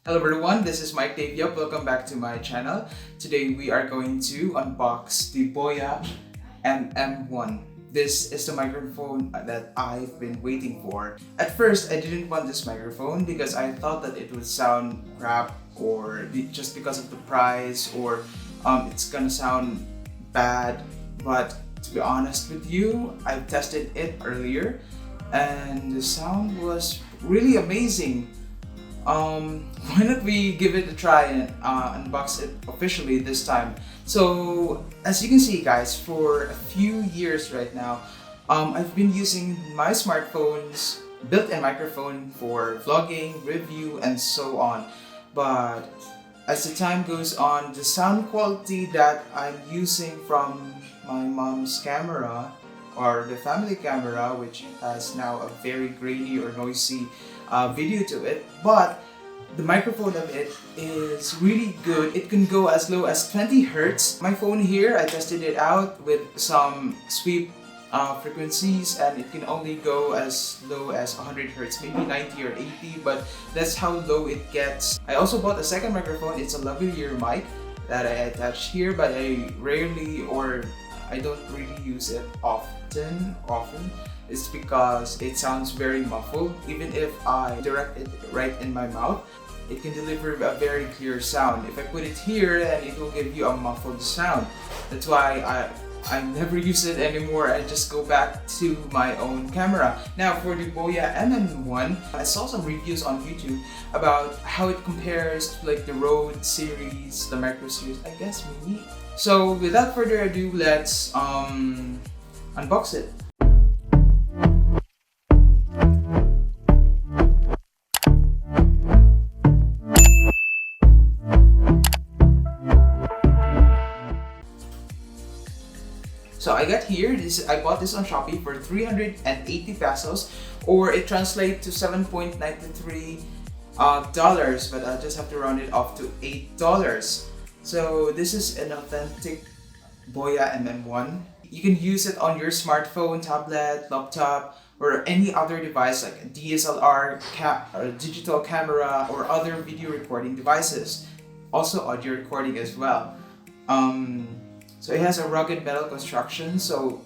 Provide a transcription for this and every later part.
Hello everyone, this is Mike Davia. Welcome back to my channel. Today we are going to unbox the BOYA MM1. This is the microphone that I've been waiting for. At first, I didn't want this microphone because I thought that it would sound crap or just because of the price or it's gonna sound bad. But to be honest with you, I've tested it earlier and the sound was really amazing. Why not we give it a try and unbox it officially this time. So as you can see guys, for a few years right now, I've been using my smartphone's built-in microphone for vlogging, review, and so on. But as the time goes on, the sound quality that I'm using from my mom's camera or the family camera, which has now a very grainy or noisy video to it, but the microphone of it is really good. It can go as low as 20 Hertz. My phone here, I tested it out with some sweep frequencies and it can only go as low as 100 Hertz, maybe 90 or 80, but that's how low it gets. I also bought a second microphone. It's a lavalier mic that I attach here, but I rarely or I don't really use it often. It's because it sounds very muffled. Even if I direct it right in my mouth, it can deliver a very clear sound. If I put it here, then it will give you a muffled sound. That's why I never use it anymore. I just go back to my own camera. Now for the BOYA MM1, I saw some reviews on YouTube about how it compares to like the Rode series, the Micro series, I guess Mini. So without further ado, let's unbox it. So I got here, I bought this on Shopee for 380 pesos, or it translates to $7.93 dollars, but I'll just have to round it off to $8. So this is an authentic BOYA MM1. You can use it on your smartphone, tablet, laptop, or any other device like a DSLR, or digital camera, or other video recording devices. Also audio recording as well. So it has a rugged metal construction, so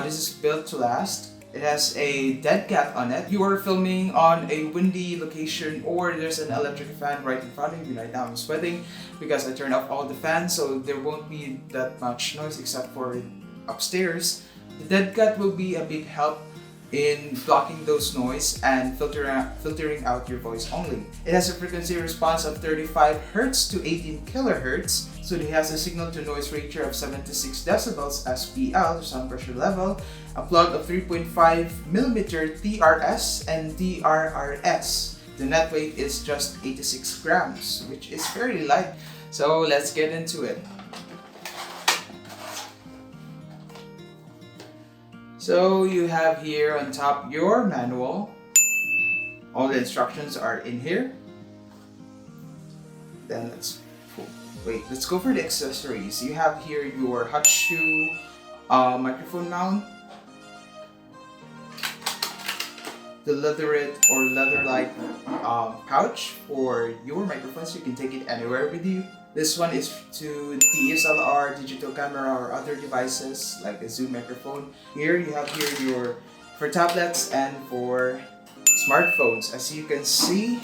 this is built to last. It has a dead cat on it. You are filming on a windy location or there's an electric fan right in front of you. Right now I'm sweating because I turned off all the fans, so there won't be that much noise except for upstairs. The dead cat will be a big help in blocking those noise and filtering out your voice only. It has a frequency response of 35 Hz to 18 kHz. So it has a signal to noise ratio of 76 decibels SPL, the sound pressure level, a plug of 3.5mm TRS and DRRS. The net weight is just 86 grams, which is fairly light. So let's get into it. So you have here on top your manual. All the instructions are in here. Then let's go for the accessories. You have here your hot shoe microphone mount, the leatherette or leather-like pouch for your microphone, so you can take it anywhere with you. This one is to DSLR, digital camera, or other devices like a Zoom microphone. Here you have your for tablets and for smartphones. As you can see,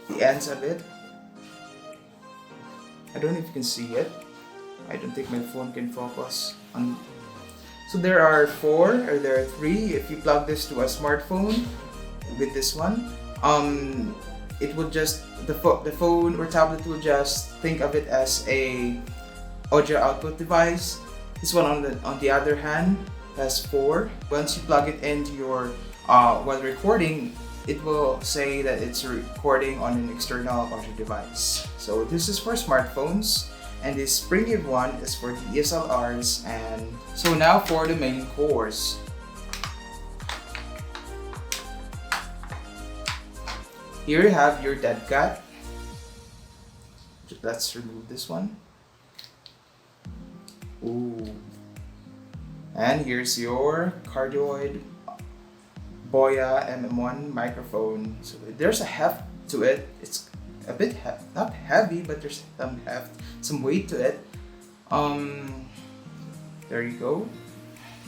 the ends of it. I don't know if you can see it. I don't think my phone can focus on. So there are three. If you plug this to a smartphone with this one, it would just the phone or tablet will just think of it as a audio output device. This one on the other hand has four. Once you plug it into your while recording, it will say that it's recording on an external audio device. So this is for smartphones, and this springy one is for DSLRs. And so now for the main course. Here you have your dead cat. Let's remove this one. Ooh. And here's your Cardioid BOYA MM1 microphone. So there's a heft to it. It's a bit not heavy, but there's some heft, some weight to it. There you go.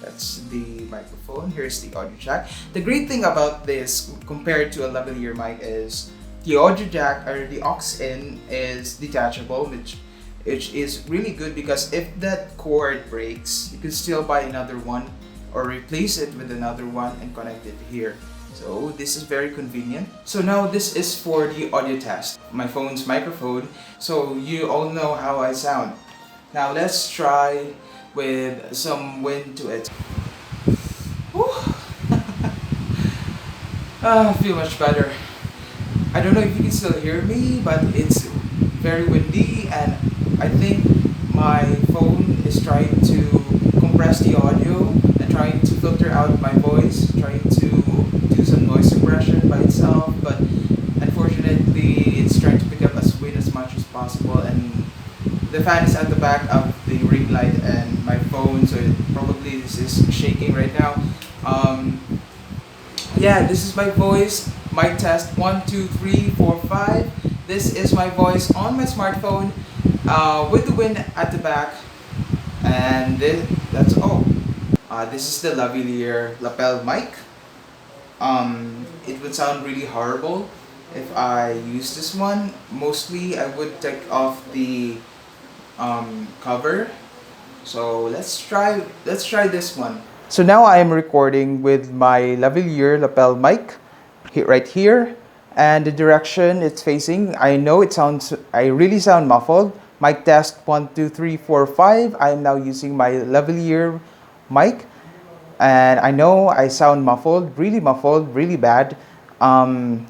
That's the microphone. Here's the audio jack. The great thing about this compared to a lavalier mic is the audio jack or the aux in is detachable, which is really good because if that cord breaks, you can still buy another one or replace it with another one and connect it here. So this is very convenient. So now this is for the audio test. My phone's microphone, so you all know how I sound. Now let's try with some wind to it. I feel much better. I don't know if you can still hear me, but it's very windy and I think my phone is trying to compress the audio and trying to filter out my voice, trying to do some noise suppression by itself, but unfortunately it's trying to pick up as wind as much as possible, and the fan is at the back of the ring light and my phone, so probably this is shaking right now. Yeah, this is my voice. Mic test 1, 2, 3, 4, 5. This is my voice on my smartphone with the wind at the back, and that's all. This is the lavalier lapel mic. It would sound really horrible if I use this one. Mostly I would take off the cover. So let's try this one. So now I am recording with my lavalier lapel mic right here, and the direction it's facing, I know I really sound muffled. Mic test 1, 2, 3, 4, 5. I am now using my lavalier mic, and I know I sound muffled, really bad.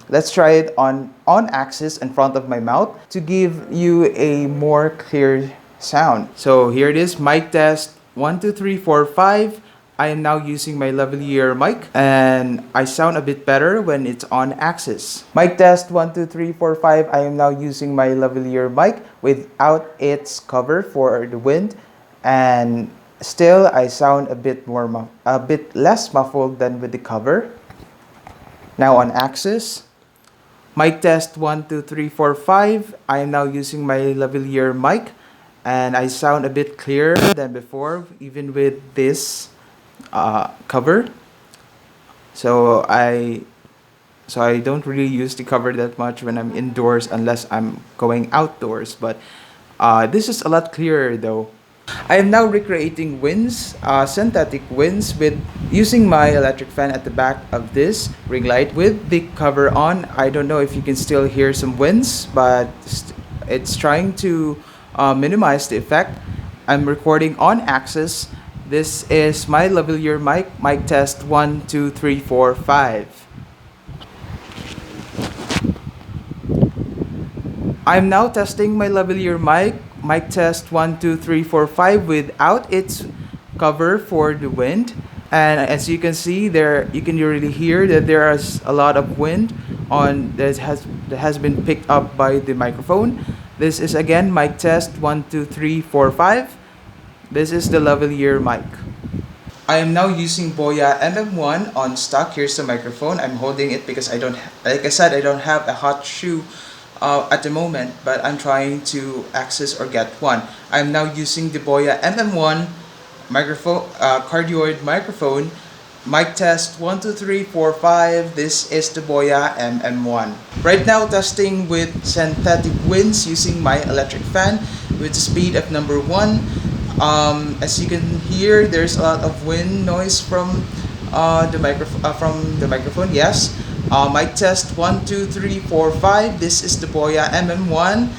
Let's try it on axis in front of my mouth to give you a more clear sound. So here it is, mic test 1, 2, 3, 4, 5. I am now using my lavalier mic and I sound a bit better when it's on axis. Mic test 1, 2, 3, 4, 5. I am now using my lavalier mic without its cover for the wind, and still I sound a bit less muffled than with the cover. Now on axis. Mic test 1, 2, 3, 4, 5. I am now using my lavalier mic and I sound a bit clearer than before, even with this cover. So I don't really use the cover that much when I'm indoors unless I'm going outdoors, but this is a lot clearer though. I am now recreating winds, synthetic winds, with using my electric fan at the back of this ring light with the cover on. I don't know if you can still hear some winds, but it's trying to minimize the effect. I'm recording on axis. This is my lavalier mic. Mic test 1, 2, 3, 4, 5. I'm now testing my lavalier mic. Mic test 1, 2, 3, 4, 5 without its cover for the wind. And as you can see there, you can really hear that there is a lot of wind that has been picked up by the microphone. This is again mic test 1, 2, 3, 4, 5. This is the lavalier mic. I am now using BOYA MM1 on stock. Here's the microphone. I'm holding it because like I said, I don't have a hot shoe at the moment, but I'm trying to access or get one. I'm now using the BOYA MM1 microphone, cardioid microphone. Mic test 1, 2, 3, 4, 5. This is the BOYA MM1. Right now testing with synthetic winds using my electric fan with the speed of number 1. As you can hear, there's a lot of wind noise from the microphone. Yes. Mic test 1, 2, 3, 4, 5. This is the BOYA MM1.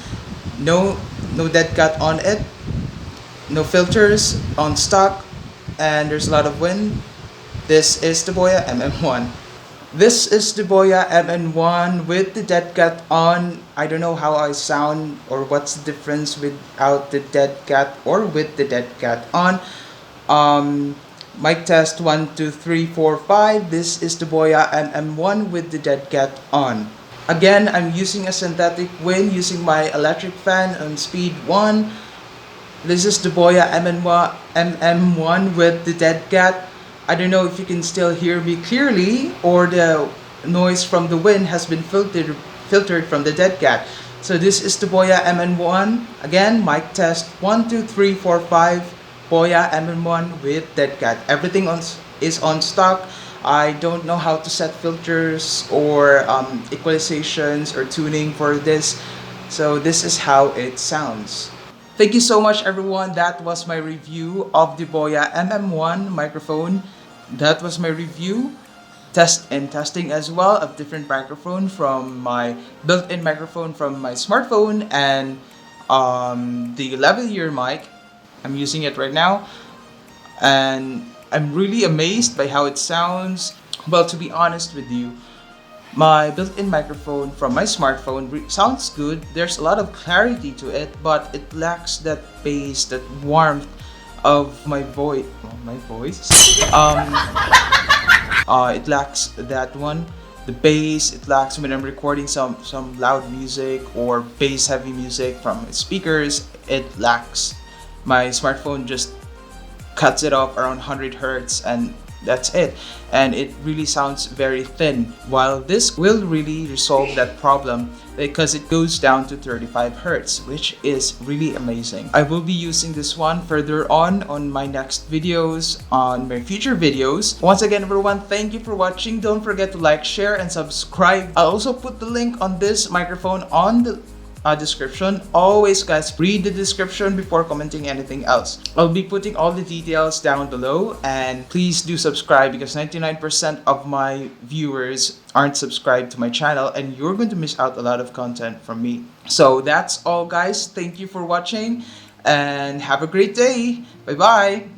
No dead cat on it. No filters on stock, and there's a lot of wind. This is the BOYA MM1. This is the BOYA MM1 with the dead cat on. I don't know how I sound or what's the difference without the dead cat or with the dead cat on. Mic test 1, 2, 3, 4, 5. This is the BOYA MM1 with the dead cat on. Again, I'm using a synthetic wind using my electric fan on speed 1. This is the BOYA MM1 with the dead cat. I don't know if you can still hear me clearly or the noise from the wind has been filtered from the dead cat. So this is the BOYA MN1. Again, mic test 1, 2, 3, 4, 5. BOYA MN1 with Dead Cat. Everything is on stock. I don't know how to set filters or equalizations or tuning for this. So this is how it sounds. Thank you so much everyone. That was my review of the BOYA MM1 microphone. That was my review. Testing as well of different microphone from my built-in microphone from my smartphone and the lavalier mic. I'm using it right now and I'm really amazed by how it sounds. Well, to be honest with you, my built-in microphone from my smartphone sounds good. There's a lot of clarity to it, but it lacks that bass, that warmth of my voice. My voice. It lacks that one. The bass, it lacks when I'm recording some loud music or bass heavy music from speakers. It lacks. My smartphone just cuts it off around 100 hertz and that's it, and it really sounds very thin, while this will really resolve that problem because it goes down to 35 hertz, which is really amazing. I will be using this one further on my next videos, on my future videos. Once again everyone, thank you for watching. Don't forget to like, share, and subscribe. I'll also put the link on this microphone on the description. Always guys, read the description before commenting anything else. I'll be putting all the details down below, and please do subscribe because 99% of my viewers aren't subscribed to my channel and you're going to miss out a lot of content from me. So that's all guys. Thank you for watching and have a great day. Bye bye.